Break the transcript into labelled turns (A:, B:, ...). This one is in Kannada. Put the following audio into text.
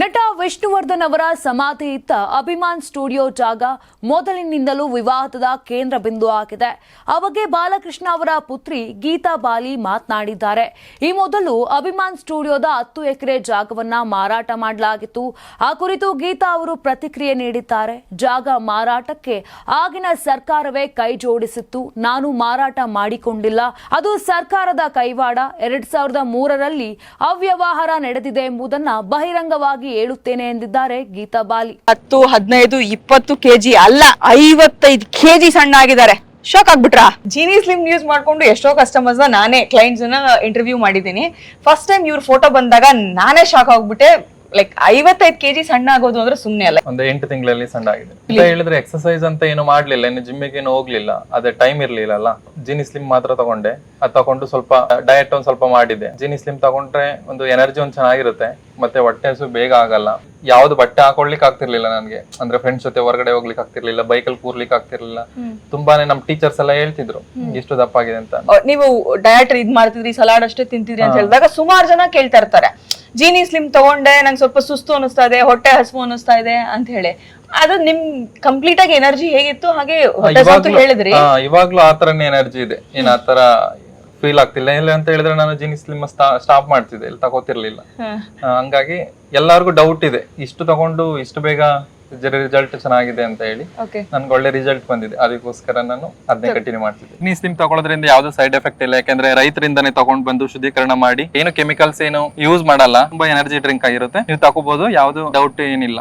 A: ನಟ ವಿಷ್ಣುವರ್ಧನ್ ಅವರ ಸಮಾಧಿ ಇದ್ದ ಅಭಿಮಾನ್ ಸ್ಟುಡಿಯೋ ಜಾಗ ಮೊದಲಿನಿಂದಲೂ ವಿವಾದದ ಕೇಂದ್ರ ಬಿಂದು ಆಗಿದೆ. ಆ ಬಗ್ಗೆ ಬಾಲಕೃಷ್ಣ ಅವರ ಪುತ್ರಿ ಗೀತಾ ಬಾಲಿ ಮಾತನಾಡಿದ್ದಾರೆ. ಈ ಮೊದಲು ಅಭಿಮಾನ್ ಸ್ಟುಡಿಯೋದ 10 ಎಕರೆ ಜಾಗವನ್ನ ಮಾರಾಟ ಮಾಡಲಾಗಿತ್ತು. ಆ ಕುರಿತು ಗೀತಾ ಅವರು ಪ್ರತಿಕ್ರಿಯೆ ನೀಡಿದ್ದಾರೆ. ಜಾಗ ಮಾರಾಟಕ್ಕೆ ಆಗಿನ ಸರ್ಕಾರವೇ ಕೈ ಜೋಡಿಸಿತ್ತು. ನಾನು ಮಾರಾಟ ಮಾಡಿಕೊಂಡಿಲ್ಲ. ಅದು ಸರ್ಕಾರದ ಕೈವಾಡ. 2003ರಲ್ಲಿ ಅವ್ಯವಹಾರ ನಡೆದಿದೆ ಎಂಬುದನ್ನ ಬಹಿರಂಗವಾಗಿ ಹೇಳುತ್ತೇನೆ ಎಂದಿದ್ದಾರೆ ಗೀತಾ ಬಾಲಿ.
B: 10, 15, 20 ಕೆಜಿ ಅಲ್ಲ 55 ಕೆಜಿ ಸಣ್ಣ ಆಗಿದ್ದಾರೆ. ಶಾಕ್ ಆಗ್ಬಿಟ್ರಾ? ಜೀನಿ ಸ್ಲಿಮ್ ಯೂಸ್ ಮಾಡ್ಕೊಂಡು ಎಷ್ಟೋ ಕಸ್ಟಮರ್ಸ್ ನಾನೇ ಕ್ಲೈಂಟ್ಸ್ ಇಂಟರ್ವ್ಯೂ ಮಾಡಿದ್ದೀನಿ. ಫಸ್ಟ್ ಟೈಮ್ ಇವ್ರ ಫೋಟೋ ಬಂದಾಗ ನಾನೇ ಶಾಕ್ ಆಗ್ಬಿಟ್ಟೆ. ಲೈಕ್ 55 ಕೆಜಿ ಸಣ್ಣ ಆಗೋದು ಅಂದ್ರೆ ಸುಮ್ನೆ ಅಲ್ಲ.
C: ಒಂದು 8 ತಿಂಗಳಲ್ಲಿ ಸಣ್ಣ ಆಗಿದೆ. ಇಲ್ಲ ಹೇಳಿದ್ರೆ ಎಕ್ಸರ್ಸೈಸ್ ಅಂತ ಏನು ಮಾಡ್ಲಿಲ್ಲ, ಇನ್ನು ಜಿಮ್ಮಿಗೆ ಏನು ಹೋಗ್ಲಿಲ್ಲ, ಅದೇ ಟೈಮ್ ಇರ್ಲಿಲ್ಲ. ಜಿನಿ ಸ್ಲಿಮ್ ಮಾತ್ರ ತಗೊಂಡೆ. ಅದು ತಗೊಂಡು ಸ್ವಲ್ಪ ಡಯಟ್ ಒಂದ್ ಸ್ವಲ್ಪ ಮಾಡಿದೆ. ಜಿನಿ ಸ್ಲಿಮ್ ತಗೊಂಡ್ರೆ ಒಂದು ಎನರ್ಜಿ ಒಂದ್ ಚೆನ್ನಾಗಿರುತ್ತೆ, ಮತ್ತೆ ಹೊಟ್ಟೆ ಹಸು ಬೇಗ ಆಗಲ್ಲ. ಯಾವ್ದು ಬಟ್ಟೆ ಹಾಕೊಳ್ಲಿಕ್ಕೆ ಆಗ್ತಿರ್ಲಿಲ್ಲ ನನ್ಗೆ. ಅಂದ್ರೆ ಫ್ರೆಂಡ್ಸ್ ಜೊತೆ ಹೊರಗಡೆ ಹೋಗ್ಲಿಕ್ಕೆ ಆಗ್ತಿರ್ಲಿಲ್ಲ, ಬೈಕಲ್ಲಿ ಕೂರ್ಲಿಕ್ಕೆ ಆಗ್ತಿರ್ಲಿಲ್ಲ. ತುಂಬಾನೇ ನಮ್ ಟೀಚರ್ಸ್ ಎಲ್ಲ ಹೇಳ್ತಿದ್ರು ಇಷ್ಟು ದಪ್ಪ ಆಗಿದೆ ಅಂತ.
B: ನೀವು ಡಯಟ್ ಇದ್ ಮಾಡ್ತಿದ್ರಿ, ಸಲಾಡ್ ಅಷ್ಟೇ ತಿಂತಿದ್ರಿ ಅಂತ ಹೇಳಿದಾಗ ಸುಮಾರು ಜನ ಕೇಳ್ತಾ ಇರ್ತಾರೆ, ಜೀನಿ ಸ್ಲಿಮ್ ತಗೊಂಡೆ ನಂಗೆ ಸ್ವಲ್ಪ ಸುಸ್ತು ಅನಿಸ್ತಾ ಇದೆ, ಹೊಟ್ಟೆ ಹಸಿವು ಅನಿಸ್ತಾ ಇದೆ ಅಂತ ಹೇಳಿ. ಅದು ನಿಮ್ ಕಂಪ್ಲೀಟ್ ಆಗಿ ಎನರ್ಜಿ ಹೇಗಿತ್ತು ಹಾಗೆ ಹೇಳಿದ್ರಿ.
C: ಇವಾಗ್ಲೂ ಆತರನೇ ಎನರ್ಜಿ ಇದೆ, ಏನ್ ಆತರ ಫೀಲ್ ಆಗ್ತಿಲ್ಲ. ಇಲ್ಲ ಅಂತ ಹೇಳಿದ್ರೆ ನಾನು ಜೀನಿ ಸ್ಲಿಮ್ ಸ್ಟಾಪ್ ಮಾಡ್ತಿದ್ದೆ, ಇಲ್ಲಿ ತಗೋತಿರ್ಲಿಲ್ಲ. ಹಂಗಾಗಿ ಎಲ್ಲಾರ್ಗು ಡೌಟ್ ಇದೆ, ಇಷ್ಟು ತಗೊಂಡು ಇಷ್ಟು ಬೇಗ ರಿಸಲ್ಟ್ ಚೆನ್ನಾಗಿದೆ ಅಂತ ಹೇಳಿ. ನನ್ಗೆ ಒಳ್ಳೆ ರಿಸಲ್ಟ್ ಬಂದಿದೆ, ಅದಕ್ಕೋಸ್ಕರ ನಾನು ಅದನ್ನೇ ಕಂಟಿನ್ಯೂ ಮಾಡ್ತಿದ್ದೆ. ಜೀನಿ ಸ್ಲಿಮ್ ತಗೊಳ್ಳೋದ್ರಿಂದ ಯಾವ್ದು ಸೈಡ್ ಎಫೆಕ್ಟ್ ಇಲ್ಲ, ಯಾಕಂದ್ರೆ ರೈತರಿಂದಾನೇ ತಗೊಂಡ್ ಬಂದು ಶುದ್ಧೀಕರಣ ಮಾಡಿ, ಏನು ಕೆಮಿಕಲ್ಸ್ ಏನು ಯೂಸ್ ಮಾಡಲ್ಲ. ತುಂಬಾ ಎನರ್ಜಿ ಡ್ರಿಂಕ್ ಆಗಿರುತ್ತೆ, ನೀವು ತಗೋಬಹುದು, ಯಾವ್ದು ಡೌಟ್ ಏನಿಲ್ಲ.